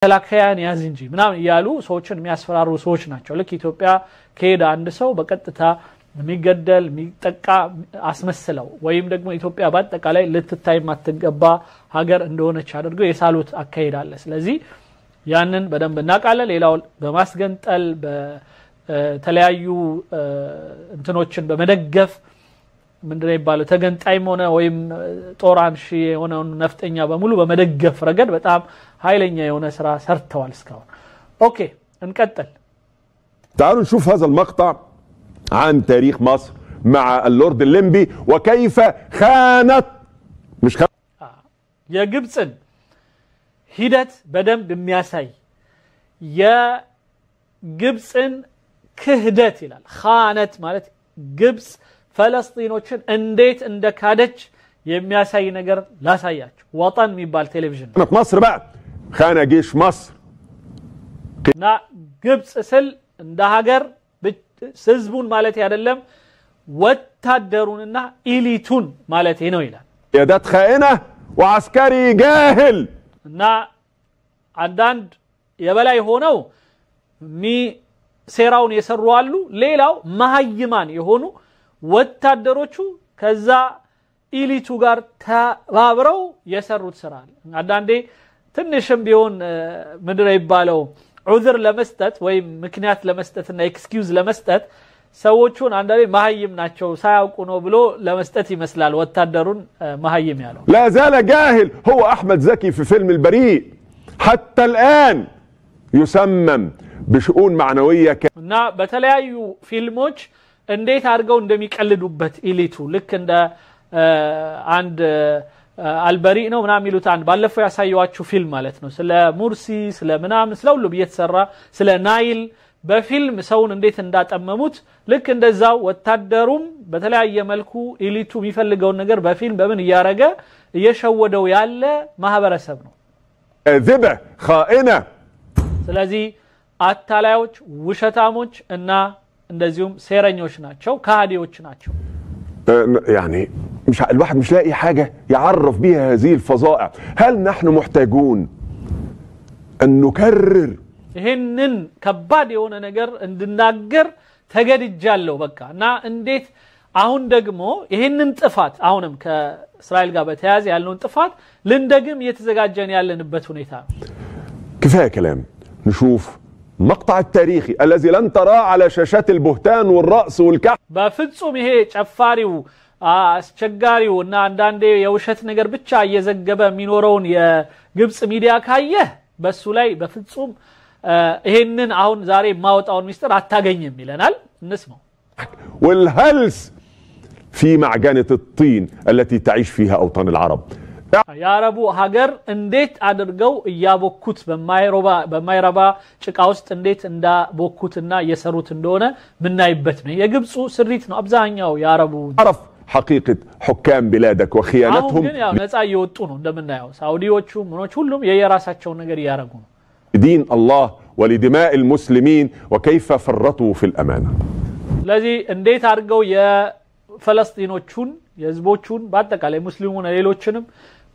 ተላከያን ያዝ እንጂ ምናምን ይያሉ ሰዎችን የሚያስፈራሩ ሰዎች ናቸው ልክ ኢትዮጵያ ከሄደ አንድ ሰው በቀጥታ የሚገደል የሚጠቃ አስመስለው ወይም ደግሞ ኢትዮጵያ በአጠቃላይ ልትታይ ማትገባ ሀገር እንደሆነች አድርገው የሳሉት አካሄዳለ ስለዚህ ያንን በደንብ እናቃለ ሌላው በማስገንጠል በተለያዩ እንትኖችን በመደገፍ ምንድነው ይባላል ተገንጣይም ሆነ ወይም ጦራንሺ የሆነውን ነፍጠኛ በሙሉ በመደገፍ ረገድ በጣም ኃይለኛ የሆነ ስራ ሰርተዋል እስካሁን اوكي እንቀጥል تعالوا نشوف هذا المقطع عن تاريخ مصر مع اللورد الليمبي وكيف خانت مش የግብጽን ሂደት በደንብ የሚያሳይ የግብጽን ክህደት ይላል خانت ማለት ግብጽ فلسطينوችን እንዴት እንደካደች የሚያሳይ ነገር ላሳያችሁ ወጣን የሚባል ቴሌቪዥን مصر بقى خانة جيش مصر እና ግብጽ ስል እንደ ሀገር ህዝቡን ማለት አይደለም ወታደሩንና ኢሊቱን ማለት ነው ይላል قيادات خائنة وعسكري جاهل እና አንዳንድ የበላይ ሆነው ሴራውን የሰሩ አሉ ሌላው መሃይማን የሆኑ ወታደሮቹ ከዛ ኢሊቱ ጋር ተባብረው የሰሩት ስራ አለ አንዳንዴ ትንሽም ቢሆን ምድር ይባለው ዑዝር ለመስጠት ወይ ምክንያት ለመስጠትና ኤክስኪውዝ ለመስጠት ሰዎቹን አንዳንዴ መሃይም ናቸው ሳያውቁ ነው ብሎ ለመስጠት ይመስላል ወታደሩን መሃይም ያለው لا زال جاهل هو احمد زكي في فيلم البريء حتى الان يسمم بشؤون معنويه እና በተለያዩ ፊልሞች እንዴት አድርገው እንደሚቀልዱበት ኢሊቱ ልክ እንደ አንድ አልበሪ ነው ምናምን ይሉት አንድ ባለፈው ያሳየዋችሁ ፊልም ማለት ነው ስለ ሙርሲ ስለ ምናምን ስለ ሁሉ በየተሰራ ስለ ናይል በፊልም ሰውን እንዴት እንዳጠመሙት ልክ እንደዛው ወታደሩም በተለያየ መልኩ ኢሊቱ የሚፈልገው ነገር በፊልም በምን ያረገ እየሸወደው ያለ ማህበረሰብ ነው كاذبه خائنه ስለዚህ አታላዮች ውሸታሞች እና እንደዚሁም ሴረኞች ናቸው ካህዲዎች ናቸው يعني مش الواحد مش لاقي حاجه يعرف بيها هذه الفظائع هل نحن محتاجون ان نكرر ይሄንን ከባድ የሆነ ነገር እንድናገር ተገድጃለሁ በቃ እና እንዴት አሁን ደግሞ ይሄንን ጥፋት አሁንም ከእስራኤል ጋር በተያያዘ ያለውን ጥፋት ልንደግም እየተዘጋጀን ያለንበት ሁኔታ كفايه كلام نشوف مقطع التاريخي الذي لن تراه على شاشات البهتان والرأس والكحل በፍጹም ይሄ ጨፋሪው አስቸጋሪው እና አንዳንዴ የውሸት ነገር ብቻ እየዘገበ የሚኖረውን የግብጽ ሚዲያ ካየ በሱ ላይ በፍጹም ይሄንን አሁን ዛሬ ማውጣውን ሚስጥር አታገኝም ይለናል እንስማው والهلس في معجنة الطين التي تعيش فيها أوطان العرب ያረቡ ሀገር እንዴት አድርገው ያቦኩት በማይረባ ጭቃ ውስጥ እንዴት እንዳቦኩትና የሰሩት እንደሆነ ምናይበት ነው የግብጹ ስሪት ነው አብዛኛው ያረቡ عرف حقيقة حكام بلادك وخيانتهم ግን ያው ነፃ እየወጡ ነው እንደምናየው ሳውዲዎቹ ምኖች ሁሉም የየራሳቸው ነገር ያረጉ ነው دين الله ولدماء المسلمين وكيف فرطوا في الأمانة ስለዚህ እንዴት አድርገው የፈለስጢኖቹን የህዝቦቹን በአጠቃላይ ሙስሊሙን ሌሎችንም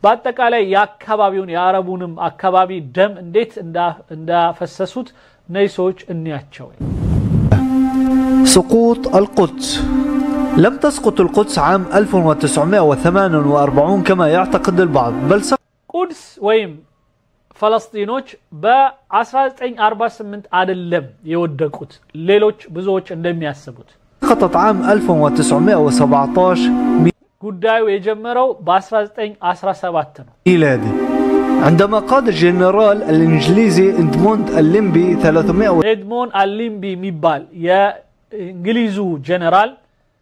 በአጠቃላይ ያካባቢውን ያረቡንም አካባቢ ደም እንዴት እንዳፈሰሱት ነይሶች እንያቸው سقوط القدس لم تسقط القدس عام 1948 كما يعتقد البعض بل قدس ወይም فلسطينوች በ1948 አይደለም የወደቁት ሌሎች ብዙዎች እንደሚያስቡት سقطت عام 1917 ጉዳዩ የጀመረው በ1917 ነው ميلادي عندما قاد الجنرال الانجليزي ادموند الليمبي 300 ادموند الليمبي የሚባል የእንግሊዙ ጀነራል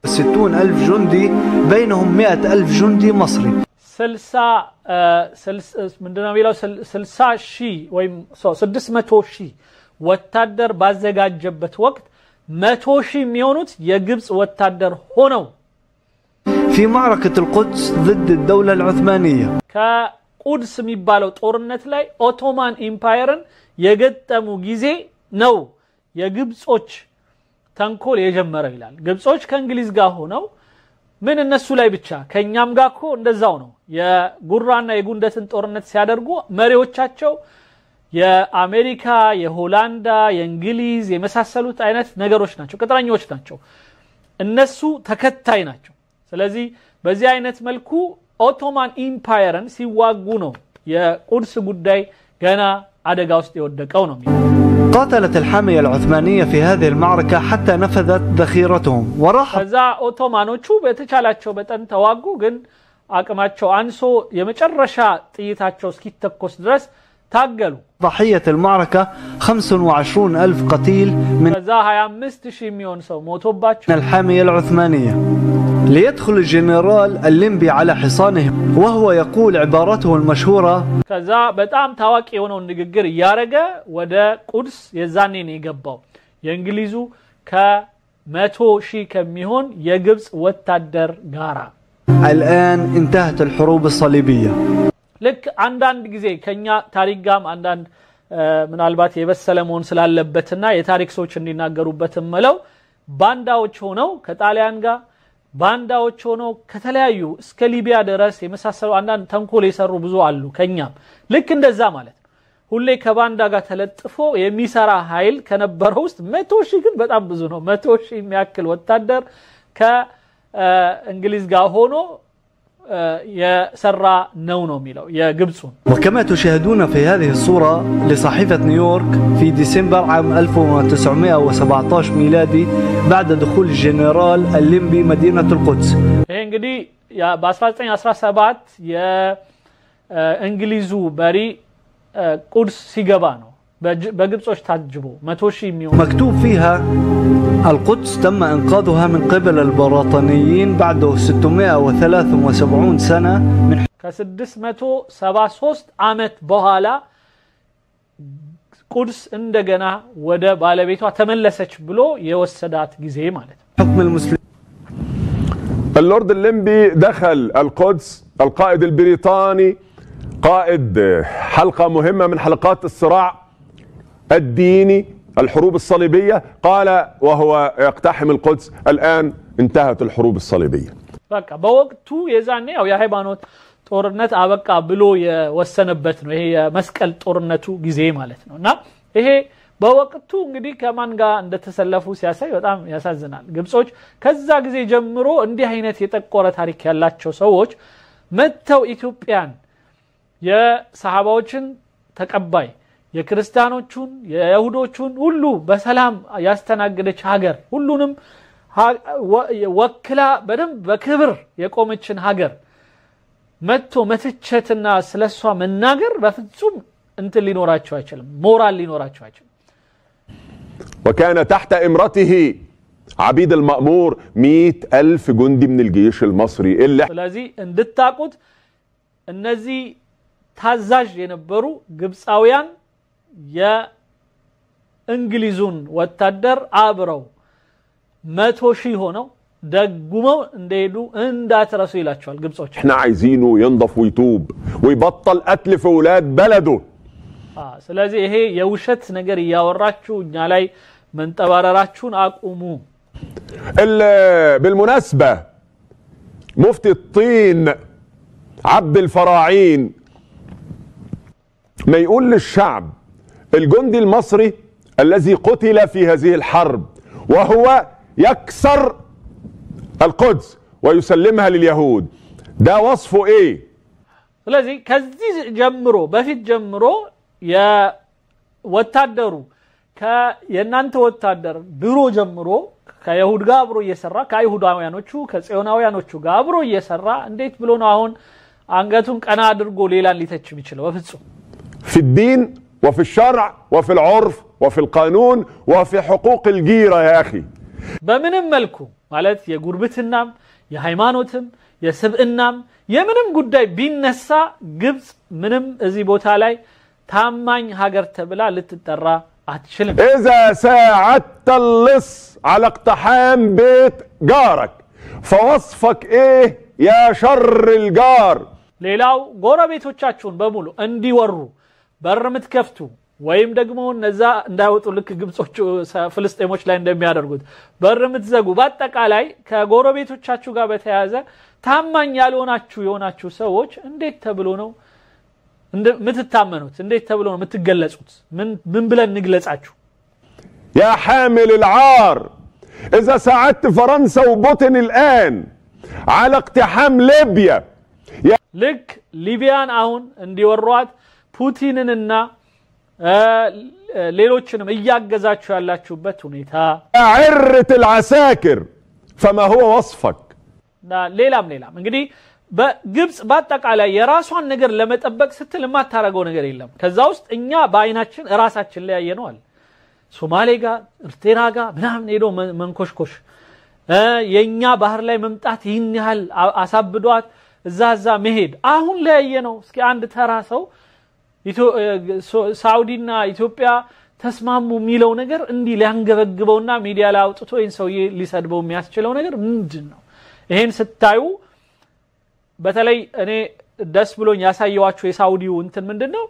60000 جندي بينهم 100000 جندي مصري 60 ምንድነው የሚለው 60000 ወይም 600000 ወታደር ባዘጋጀበት ወቅት 100000 የሚሆኑት የግብጽ ወታደር ሆነው في معركة القدس ضد الدولة العثمانية كقدس የሚባለው ጦርነት ላይ ኦቶማን ኢምፓየርን የገጠሙ ጊዜ ነው የግብጾች ተንኮል የጀመረው ይላል ግብጾች ከእንግሊዝ ጋር ሆነው ምን እነሱ ላይ ብቻ ከኛም ጋር እኮ እንደዛው ነው የጉራና የጉንደትን ጦርነት ሲያደርጉ መሪዎቻቸው የአሜሪካ የሆላንዳ የእንግሊዝ የመሳሰሉት አይነት ነገሮች ናቸው ቅጥረኞች ናቸው እነሱ ተከታይ ናቸው ስለዚህ በዚህ አይነት መልኩ ኦቶማን ኢምፓየርን ሲዋጉ ነው የቁድስ ጉዳይ ገና አደጋ ውስጥ የወደቀው ነው قاتلت الحامية العثمانية في هذه المعركة حتى نفذت ذخيرتهم وراح ከዛ ኦቶማኖቹ በተቻላቸው በጠን ተዋጉ ግን አቅማቸው አንሶ የመጨረሻ ጥይታቸው እስኪተኮስ ድረስ ታገሉ ضحية المعركة 25,000 قتيل من ከዛ 25000 የሚሆን ሰው ሞቶባቸው الحامية العثمانية ليدخل الجنرال الليمبي على حصانه وهو يقول عبارته المشهورة ከዛ በጣም ታዋቂ የሆነው ንግግር ያረገ ወደ ቁድስ የዛኔ ነው የገባው የእንግሊዙ ከ100,000 ከሚሆን የግብጽ ወታደር ጋራ الآن انتهت الحروب الصليبية لك አንዳንድ ጊዜ ከኛ ታሪክ ጋም አንዳንድ ምናልባት የበሰለሞን ስላለበትና የታሪክ ሰዎች እንዲናገሩበት መለው ባንዳዎች ሆነው ከጣሊያን ጋር ባንዳዎች ሆነው ከተለያዩ እስከ ሊቢያ ድረስ የመሳሰሉ አንዳንድ ተንኮል የሰሩ ብዙ አሉ ከኛም ልክ እንደዛ ማለት ሁሌ ከባንዳ ጋር ተለጥፎ የሚሰራ ኃይል ከነበረው ውስጥ 100,000 ግን በጣም ብዙ ነው 100,000 የሚያክል ወታደር ከእንግሊዝ ጋር ሆኖ يسرى نونو ميلو يا جبسون وكما تشاهدون في هذه الصورة لصحيفة نيويورك في ديسمبر عام 1917 ميلادي بعد دخول الجنرال الليمبي مدينة القدس انجدي يا ب 1917 يا انجليزو بري قدس سيغبانو بجبسوش تعجبو 100,000 مليون مكتوب فيها القدس تم إنقاذها من قبل البريطانيين بعد 673 سنة من ك673 عامت بهالا قدس እንደገና ወደ ባለቤቷ ተመለሰች ብሎ የወሰዳት ጊዜ ማለት حكم المسلمين اللورد الليمبي دخل القدس القائد البريطاني قائد حلقة مهمة من حلقات الصراع الديني الحروب الصليبية قال وهو يقتحم القدس الآن انتهت الحروب الصليبية በቃ በወቅቱ የዛኔ ያው የሃይማኖት ጦርነት አበቃ ብሎ የወሰነበት ነው ይሄ የመስቀል ጦርነቱ ጊዜ ማለት ነውና ይሄ በወቅቱ እንግዲህ ከማን ጋር እንደተሰለፉ ሲያሳይ በጣም ያሳዝናል ግብጾች ከዛ ጊዜ ጀምሮ እንዲህ አይነት የጠቆረ ታሪክ ያላቸው ሰዎች መተው ኢትዮጵያን የሰሃባዎችን ተቀባይ የክርስቲያኖቹን የይሁዶቹን ሁሉ በሰላም ያስተናገደች ሀገር ሁሉንም ወክላ በደንብ በክብር የቆመችን ሀገር መጥቶ መትቸትና ስለሷ መናገር በፍጹም እንት ሊኖራቸው አይችልም ሞራል ሊኖራቸው አይችልም وكان تحت امرته عبيد المأمور 100,000 جندي من الجيش المصري اللي ስለዚህ እንድታቁት እነዚህ ታዛዥ የነበሩ ግብጻውያን የእንግሊዙን ወታደር አብረው 100,000 ሆነው دقموا እንደሄዱ እንዳትረሱ ይላቸዋል ግብጾች احنا عايزينه ينضف ويتوب ويبطل قتل في اولاد بلده ስለዚህ ይሄ የውሸት ነገር ያወራችሁ እኛ ላይ መንጠባረራችሁን አቁሙ بالمناسبة مفتي الطين عبد الفراعين ما يقول للشعب الجندي المصري الذي قتل في هذه الحرب وهو يكسر القدس ويسلمها لليهود ده وصفه ايه ስለዚህ ከዚህ ጀምሮ በፊት ጀምሮ የወታደሩ የናንተ ወታደር ድሮ ጀምሮ ከይሁድ ጋር አብሮ እየሰራ ከይሁዳውያኖቹ ከጽዮናውያኖቹ ጋር አብሮ እየሰራ እንዴት ብሎ ነው አሁን አንገቱን ቀና አድርጎ ሌላን ሊተች ይችላል በፍጹም في الدين وفي الشرع وفي العرف وفي القانون وفي حقوق الجيرة يا أخي በምንም መልኩ ማለት የጉርብትናም የሃይማኖትም የስብዕናም የምንም ጉዳይ ቢነሳ ግብጽ ምንም እዚህ ቦታ ላይ ታማኝ ሀገር ተብላ ልትጠራ አትችልም إذا ساعدت اللص على اقتحام بيت جارك فوصفك إيه يا شر الجار ሌላው ጎረቤቶቻችሁን በሙሉ እንዲወሩ በርምት ከፍቱ ወይም ደግሞ እነዛ እንዳይወጡ ልክ ግብጾች ፍልስጤሞች ላይ እንደሚያደርጉት በርምት ዘጉ በአጠቃላይ ከጎረቤቶቻችሁ ጋር በተያያዘ ታማኝ ያልሆናችሁ የሆናችሁ ሰዎች እንዴት ተብሎ ነው ምትታመኑት እንዴት ተብሎ ነው ምትገለጹት ምን ብለን ንግለጻችሁ يا حامل العار إذا ساعدت فرنسا وبوتين الآن على اقتحام ليبيا لك ليبيان አሁን እንዲወሯት ፑቲንንና ሌሎችንም እያገዛችሁ ያላችሁበት ሁኔታ عرة العساكر فما هو وصفك ሌላም እንግዲህ በግብጽ በአጠቃላይ የራሷን ነገር ለመጠበቅ ስትል ማታረገው ነገር የለም ከዛ ውስጥ እኛ በአይናችን ራሳችን ላይ ያየነዋል ሶማሌ ጋር ኤርትራ ጋር ምናምን ሄዶ መንኮሽኮሽ የኛ ባህር ላይ መምጣት ይህን ያህል አሳብዷት እዛዛ መሄድ አሁን ላይ ያየነው እስኪ አንድ ተራ ሰው ሳውዲና ኢትዮጵያ ተስማሙ የሚለው ነገር እንዲ ሊያንገበግበውና ሚዲያ ላይ አውጥቶ ይንሰው ሊሰድበው የሚያስችለው ነገር ምንድነው ይሄን ስታዩ በተለይ እኔ ደስ ብሎኝ ያሳየዋችሁ የሳውዲው እንትን ምንድነው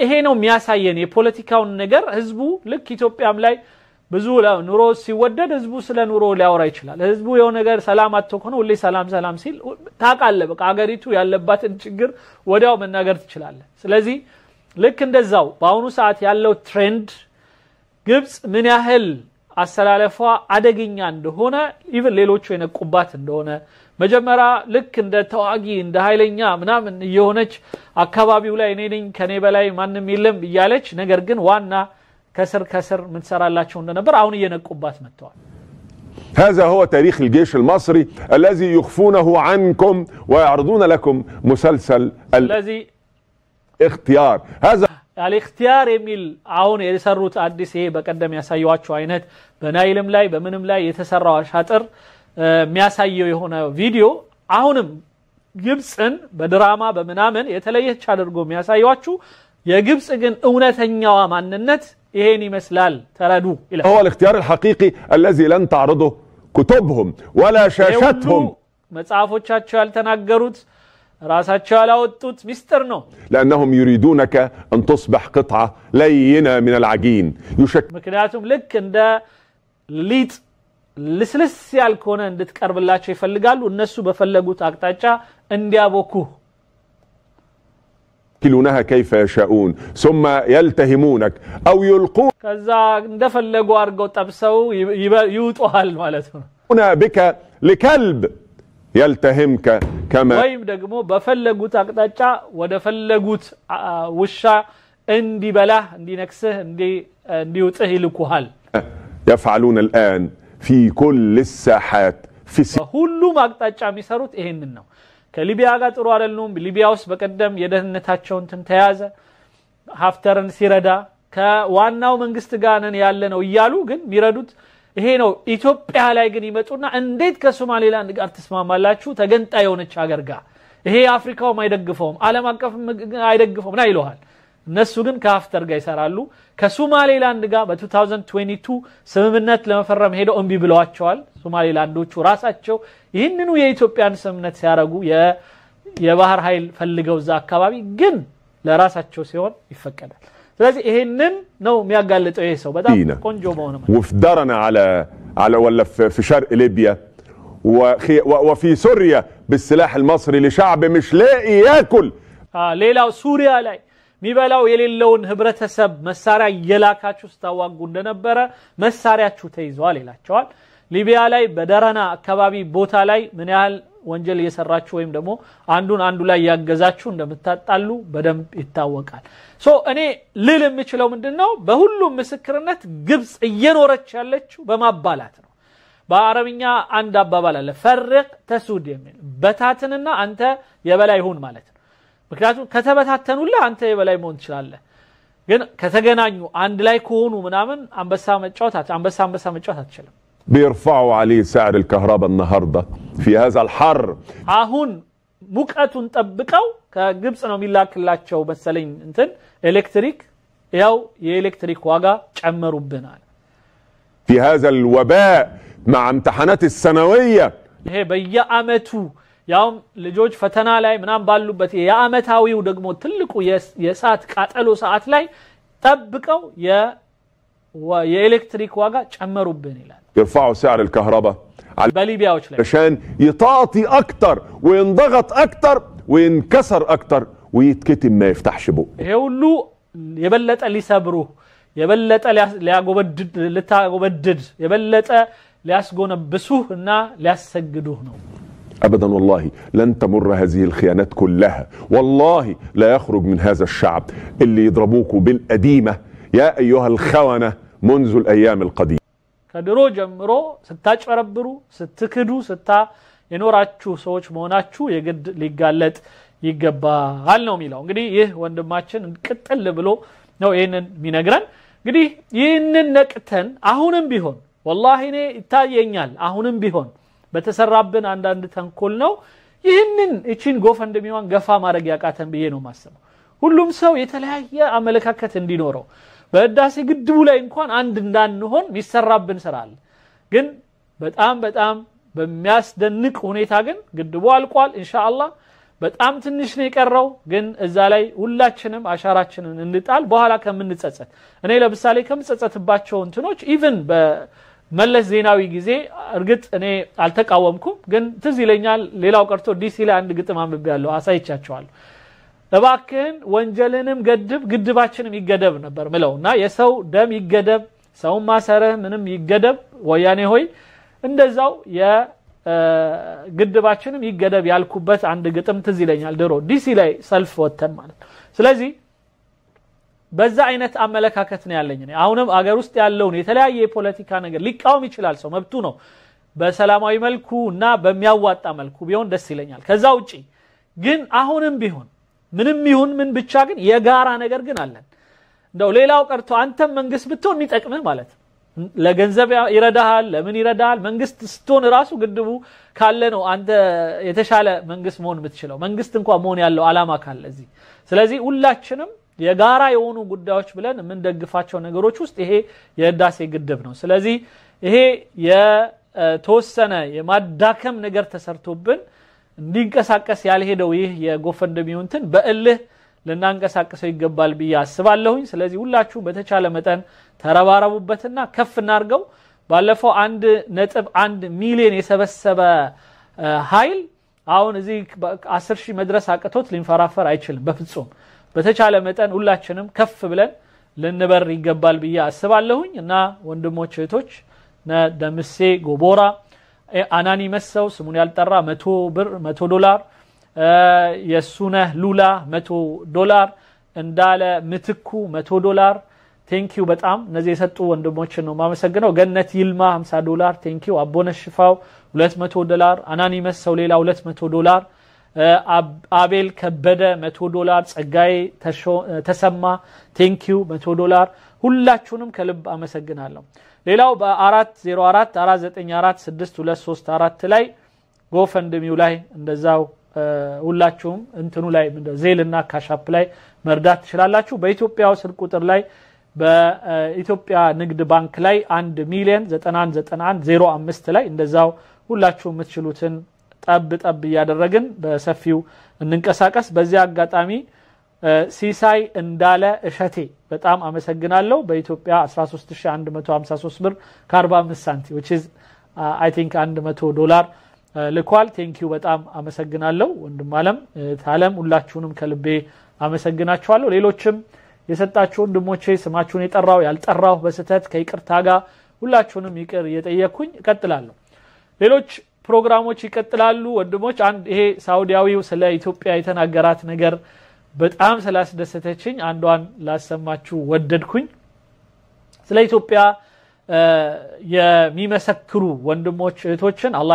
ይሄ ነው የሚያሳየን የፖለቲካውን ነገር ህዝቡ ልክ ኢትዮጵያም ላይ ብዙ ኑሮ ሲወደድ ህዝቡ ስለ ኑሮ ሊያወራ ይችላል ህዝቡ የሆነ ነገር ሰላም አጥቶከነ ሁሌ ሰላም ሲል ታቃለ በቃ ሀገሪቱ ያለባትን ችግር ወዲያው መናገር ትችላለ ስለዚህ ልክ እንደዛው በአሁኑ ሰዓት ያለው ትሬንድ ግብጽ ምን ያህል አሰላለፏ አደገኛ እንደሆነ ኢቭን ሌሎቹ የነቁባት እንደሆነ መጀመሪያ ልክ እንደ ተዋጊ እንደ ኃይለኛ ምናምን የሆነች አካባቢው ላይ እኔ ነኝ ከኔ በላይ ማንንም የለም ይያለች ነገር ግን ዋና ከስር ምን ሰራላችሁ እንደነበር አሁን እየነቁባት መጥተዋል هذا هو تاريخ الجيش المصري الذي يخفونه عنكم ويعرضون لكم مسلسل الذي اختيار هذا الاختيار የሚል አሁን የሰሩት አዲስ ይሄ በቀደም ያሳዩዋችሁ አይነት በናይልም ላይ በምንም ላይ የተሰራው አሻጥር የሚያሳየው የሆነ ቪዲዮ አሁንም ግብጽን በድራማ በመናመን የተለየች አድርጎ የሚያሳዩዋችሁ የግብጽ ግን እውነተኛዋ ማንነት ይሄን ይመስላል ተረዱ ይላል هو الاختيار الحقيقي الذي لن تعرضه كتبهم ولا شاشتهم መጽሐፎቻቸው ያልተናገሩት ራሳቸው ያላወጡት ሚስጥር ነው لانهم يريدونك ان تصبح قطعه لينه من العجين ምክንያቱም ልክ እንደ ሊጥ ልስልስ ያልከሆነ እንድትቀርብላቸው ይፈልጋሉ እነሱ በፈለጉት አቅጣጫ እንዲያቦኩ يكلونها كيف يشاءون ثم يلتهمونك او يلقون ከዛ እንደፈለጉ አርገው ጠብሰው ይውጡሃል ማለት ነው بك لكلب يلتهمك كما ወይም ደግሞ በፈለጉት አቅጣጫ ወደ ፈለጉት ውሻ እንዲበላህ እንዲነክስህ እንዲውጥህ ይልኩሃል يفعلون الان في كل الساحات في ሁሉም አቅጣጫ የሚሰሩት ይሄንን ነው ከሊቢያ ጋር ጥሩ አይደሉም ሊቢያ ውስጥ በቀደም የደህንነታቸውን ተያዘ ሀፍተርን ሲረዳ ከዋናው መንግስት ጋር ነን ያለነው ይያሉ ግን ሚረዱት ይሄ ነው ኢትዮጵያ ላይ ግን ይመጡና እንዴት ከሶማሌላንድ ጋር ተስማማላችሁ ተገንጣይ የሆነች ሀገር ጋር ይሄ አፍሪካውም አይደግፈውም ዓለም አቀፍም አይደግፈውም ና ይለዋል እነሱ ግን ከሀፍተር ጋር ይሰራሉ ከሶማሌላንድ ጋር በ2022 ስምምነት ለመፈረም ሄደው እንቢ ብለዋቸዋል ሶማሌላንዶቹ ራሳቸው ይህንኑ የኢትዮጵያን ስምምነት ሲያረጉ የባህር ኃይል ፈልገው ዛ አካባቢ ግን ለራሳቸው ሲሆን ይፈቀዳል ስለዚህ ይሄንን ነው የሚያጋልጠው ይሄ ሰው በጣም ቆንጆ በሆነ وفدرنا على ولا في شرق ليبيا وفي سوريا بالسلاح المصري لشعب مش لاقي ياكل ሌላው ሱሪያ ላይ ሚበላው የሌለውን ህብረተሰብ መሳሪያ የላካችሁ ስታዋጉ እንደነበረ መሳሪያችሁ ተይዟል ይላቸዋል ሊቢያ ላይ በደረና አካባቢ ቦታ ላይ ምን ያህል ወንጀል እየሰራችሁ ወይም ደግሞ አንዱ ላይ ያገዛችሁ እንደምታጣሉ በደንብ ይታወቃል እኔ ልል የምችለው ምንድነው በሁሉም ምስክርነት ግብጽ እየኖረች ያለችው በማባላት ነው በአረብኛ አንድ አባባል አለ ፈርቅ ተሱድ የሚል በታትንና አንተ የበላይ ሁን ማለት ነው ምክንያቱም ከተበታተኑላ አንተ የበላይ መሆን ትችላለህ ግን ከተገናኙ አንድ ላይ ከሆኑ ምናምን አንበሳ መጫወት አትችልም بيرفعوا عليه سعر الكهرباء النهارده في هذا الحر አሁን ሙቀቱን ጠብቀው ከግብጽ ነው የሚላክላቸው መሰለኝ እንትን ኤሌክትሪክ ያው የኤሌክትሪክ ዋጋ ጨመሩብናል في هذا الوباء مع امتحانات السنويه ይሄ በየአመቱ ያው ልጆች ፈተና ላይ ምናም ባሉበት የአመታዊው ደግሞ ትልቁ የሰዓት ቃጠሎ ሰዓት ላይ ጠብቀው የኤሌክትሪክ ዋጋ ጨመሩብን ይላል يرفعوا سعر الكهرباء በሊቢያዎች ላይ عشان يطاطي اكتر وينضغط اكتر وينكسر اكتر ويتكتم ما يفتحش بقه. ይሄ ሁሉ የበለጠ ሊሰብሩ የበለጠ ሊያጎበድድ የበለጠ ሊያስጎነብሱህ እና ሊያሰግዱህ ነው أبدا والله لن تمر هذه الخيانات كلها والله لا يخرج من هذا الشعب اللي يضربوكوا بالقديمة يا أيها الخونة منذ الأيام القديمة ከድሮ ጀምሮ ስታጭበረብሩ ስትክዱ የኖራችሁ ሰዎች መሆናችሁ የግድ ሊጋለጥ ይገባል ነው የሚለው እንግዲህ ይህ ወንድማችን ቅጥል ብሎ ነው ይሄንን ሚነግረን እንግዲህ ይህንን ነቅተን አሁንም ቢሆን والله እኔ ይታየኛል አሁንም ቢሆን በተሰራብን አንዳንድ ተንኮል ነው ይህንን እቺን ጎፈንድሚዋን ገፋ ማድረግ ያቃተን ብዬ ነው ማሰበው ሁሉም ሰው የተለያየ አመለካከት እንዲኖረው በህዳሴ ግድቡ ላይ እንኳን አንድ እንዳንሆን ሚሰራብን ስራል ግን በጣም በሚያስደንቅ ሁኔታ ግን ግድቡ አልቋል ኢንሻአላህ በጣም ትንሽ ነው የቀረው ግን እዛ ላይ ሁላችንም አሻራችንን እንጣል በኋላ ከምንጸጸት እኔ ለምሳሌ ከምጸጸትባቸው እንትኖች ኢቭን በመለስ ዜናዊ ጊዜ እርግጥ እኔ አልተቃወምኩም ግን ትዝ ይለኛል ሌላው ቀርቶ ዲሲ ላይ አንድ ግጥም አንብቤያለሁ አሳይቻቸዋለሁ እባክህን ወንጀልንም ገድብ ግድባችንም ይገደብ ነበር ምለውና የሰው ደም ይገደብ ሰው ማሰረህ ምንም ይገደብ ወያኔ ሆይ እንደዛው ግድባችንም ይገደብ ያልኩበት አንድ ግጥም ትዝ ይለኛል ድሮ ዲሲ ላይ ሰልፍ ወተን ማለት ስለዚህ በዛ አይነት አመለካከት ነው ያለኝ እኔ አሁንም አገር ውስጥ ያለውን የተለያየ የፖለቲካ ነገር ሊቃወም ይችላል ሰው መብቱ ነው በሰላማዊ መልኩና በሚያዋጣ መልኩ ቢሆን ደስ ይለኛል ከዛ ውጪ ግን አሁንም ቢሆን ምንም ይሁን ምን ብቻ ግን የጋራ ነገር ግን አለን እንደው ሌላው ቀርቶ አንተም መንግስት ብትሆን የሚጠቅምህ ማለት ለገንዘብ ይረዳሃል ለምን ይረዳሃል መንግስት ስትሆን ራሱ ግድቡ ካለ ነው አንተ የተሻለ መንግስት መሆን የምትችለው መንግስት እንኳን መሆን ያለው አላማ ካለ እዚህ ስለዚህ ሁላችንም የጋራ የሆኑ ጉዳዮች ብለን የምንደግፋቸው ነገሮች ውስጥ ይሄ የህዳሴ ግድብ ነው ስለዚህ ይሄ የተወሰነ የማዳከም ነገር ተሰርቶብን እንዲንቀሳቀስ ያልሄደው ይህ የጎፈንድሚውንትን በእልህ ለናንቀሳቀሰው ይገባል ብዬ አስባለሁኝ ስለዚህ ሁላችሁ በተቻለ መጠን ተረባረቡበትና ከፍ እናርገው ባለፈው 1.1 ሚሊዮን የሰበሰበ ኃይል አሁን እዚህ 10,000 መድረስ አቅቶት ሊንፈራፈር አይችልም በፍጹም በተቻለ መጠን ሁላችንም ከፍ ብለን ልንበር ይገባል ብዬ አስባለሁኝ እና ወንድሞች እህቶች ደምሴ ጎቦራ አናኒ መሰው ስሙን ያልጠራ $100 የሱነህ ሉላ $100 እንዳለ ምትኩ $100 ቴንኪው በጣም እነዚህ የሰጡ ወንድሞችን ነው ማመሰግነው ገነት ይልማ $50 ቴንኪው አቦነሽ ሽፋው $200 አናኒ መሰው ሌላ $200 አቤል ከበደ $100 ጸጋይ ተሰማ ቴንኪው $100 ሁላችሁንም ከልብ አመሰግናለሁ ሌላው በ404 494 6234 ላይ ጎፈንድሚው ላይ እንደዛው ሁላችሁም እንትኑ ላይ ዜልና ካሻፕ ላይ መርዳት ትችላላችሁ በኢትዮጵያ ስልክ ቁጥር ላይ በኢትዮጵያ ንግድ ባንክ ላይ 1,991,05 ላይ እንደዛው ሁላችሁም የምትችሉትን ጠብ ያደረግን በሰፊው እንንቀሳቀስ በዚያ አጋጣሚ ሲሳይ እንዳለ እሸቴ በጣም አመሰግናለሁ በኢትዮጵያ 13153 ብር ከ45 ሳንቲም which is I think $100 ልኳል ቴንኪው በጣም አመሰግናለሁ ወንድም አለም ታለም ሁላችሁንም ከልቤ አመሰግናችኋለሁ ሌሎችም የሰጣችሁ ወንድሞቼ ስማችሁን የጠራው ያልጠራው በስተት ከይቅርታ ጋር ሁላችሁንም ይቅር እየጠየቅኩኝ እቀጥላለሁ ሌሎች ፕሮግራሞች ይቀጥላሉ ወንድሞች አንድ ይሄ ሳውዲያዊው ስለ ኢትዮጵያ የተናገራት ነገር በጣም ስላስደሰተችኝ አንዷን ላሰማችሁ ወደድኩኝ ስለ ኢትዮጵያ የሚመሰክሩ ወንድሞች እህቶችን አላህ